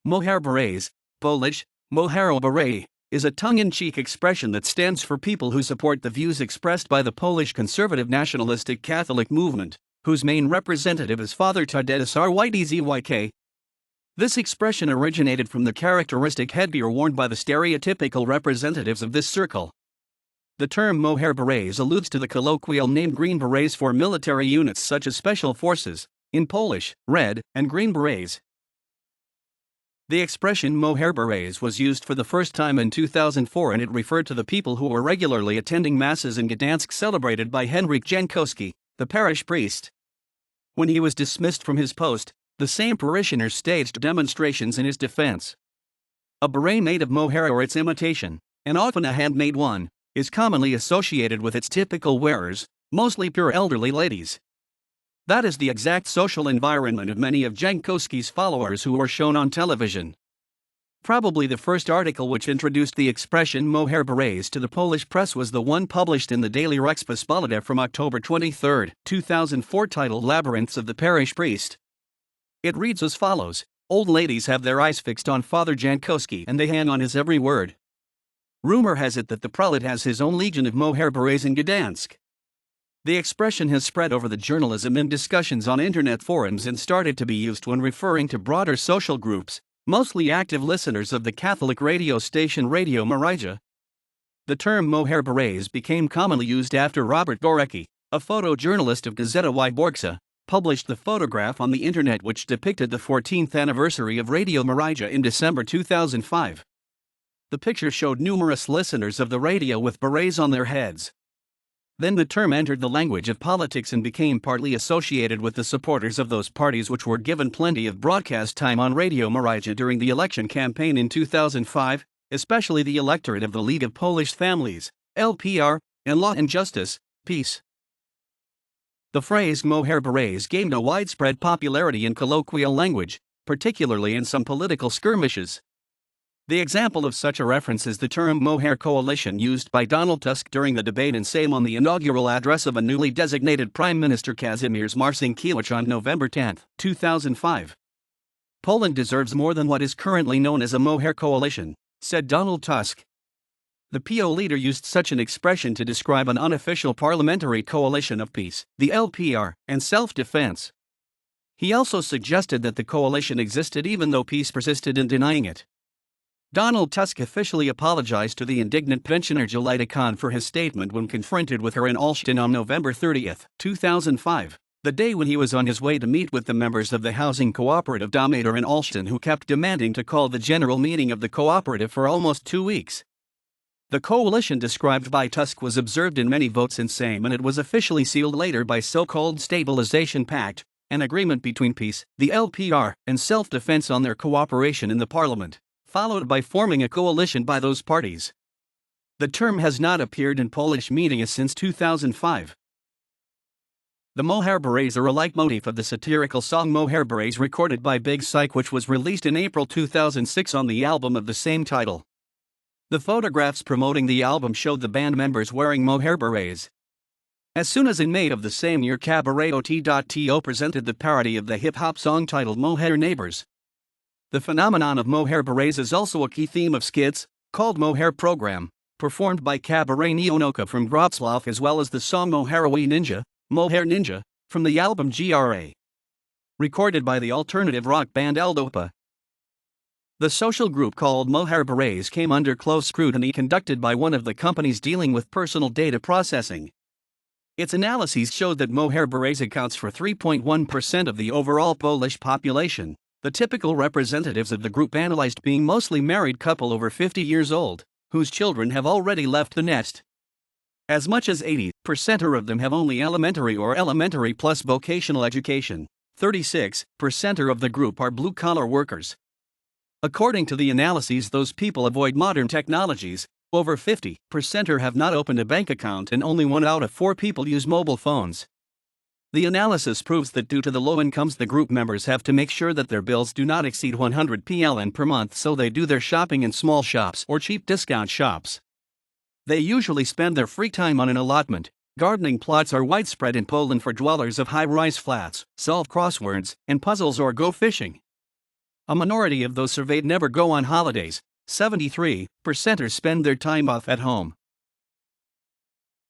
Mohair Berets, Polish, moherowe, is a tongue-in-cheek expression that stands for people who support the views expressed by the Polish conservative-nationalistic Catholic movement, whose main representative is Father Tadeusz Rydzyk. This expression originated from the characteristic headgear worn by the stereotypical representatives of this circle. The term Mohair Berets alludes to the colloquial name green berets for military units such as special forces, in Polish, red and green berets. The expression Mohair Berets was used for the first time in 2004, and it referred to the people who were regularly attending masses in Gdansk celebrated by Henryk Jankowski, the parish priest. When he was dismissed from his post, the same parishioners staged demonstrations in his defense. A beret made of mohair or its imitation, and often a handmade one, is commonly associated with its typical wearers, mostly pure elderly ladies. That is the exact social environment of many of Jankowski's followers who were shown on television. Probably the first article which introduced the expression Mohair Berets to the Polish press was the one published in the Daily Rzeczpospolita from October 23, 2004, titled Labyrinths of the Parish Priest. It reads as follows: "Old ladies have their eyes fixed on Father Jankowski and they hang on his every word. Rumor has it that the prelate has his own legion of Mohair Berets in Gdansk." The expression has spread over the journalism and discussions on internet forums and started to be used when referring to broader social groups, mostly active listeners of the Catholic radio station Radio Maryja. The term Mohair Berets became commonly used after Robert Gorecki, a photojournalist of Gazeta Wyborcza, published the photograph on the internet which depicted the 14th anniversary of Radio Maryja in December 2005. The picture showed numerous listeners of the radio with berets on their heads. Then the term entered the language of politics and became partly associated with the supporters of those parties which were given plenty of broadcast time on Radio Maryja during the election campaign in 2005, especially the electorate of the League of Polish Families, LPR, and Law and Justice, PiS. The phrase Mohair Berets gained a widespread popularity in colloquial language, particularly in some political skirmishes. The example of such a reference is the term Mohair Coalition used by Donald Tusk during the debate in Sejm on the inaugural address of a newly designated Prime Minister Kazimierz Marcinkiewicz on November 10, 2005. "Poland deserves more than what is currently known as a Mohair Coalition," said Donald Tusk. The PO leader used such an expression to describe an unofficial parliamentary coalition of peace, the LPR, and self-defense. He also suggested that the coalition existed even though peace persisted in denying it. Donald Tusk officially apologized to the indignant pensioner Julita Khan for his statement when confronted with her in Olsztyn on November 30, 2005, the day when he was on his way to meet with the members of the housing cooperative Domator in Olsztyn, who kept demanding to call the general meeting of the cooperative for almost 2 weeks. The coalition described by Tusk was observed in many votes in Sejm, and it was officially sealed later by so-called Stabilization Pact, an agreement between PiS, the LPR, and self-defense on their cooperation in the parliament, followed by forming a coalition by those parties. The term has not appeared in Polish media since 2005. The Mohair Berets are a leitmotif of the satirical song Mohair Berets recorded by Big Syke, which was released in April 2006 on the album of the same title. The photographs promoting the album showed the band members wearing Mohair Berets. As soon as in May of the same year, Cabaret.to presented the parody of the hip-hop song titled Mohair Neighbors. The phenomenon of Mohair Berets is also a key theme of skits, called Mohair Program, performed by Cabaret Neonoka from Wrocław, as well as the song Moherowe Ninja, Mohair Ninja, from the album GRA, recorded by the alternative rock band L-Dopa. The social group called Mohair Berets came under close scrutiny conducted by one of the companies dealing with personal data processing. Its analyses showed that Mohair Berets accounts for 3.1% of the overall Polish population. The typical representatives of the group analyzed being mostly married couple over 50 years old, whose children have already left the nest. As much as 80% of them have only elementary or elementary plus vocational education. 36% of the group are blue-collar workers. According to the analyses, those people avoid modern technologies. Over 50% have not opened a bank account, and only 1 out of 4 people use mobile phones. The analysis proves that due to the low incomes, the group members have to make sure that their bills do not exceed 100 PLN per month, so they do their shopping in small shops or cheap discount shops. They usually spend their free time on an allotment. Gardening plots are widespread in Poland for dwellers of high-rise flats, solve crosswords and puzzles, or go fishing. A minority of those surveyed never go on holidays, 73%, or spend their time off at home.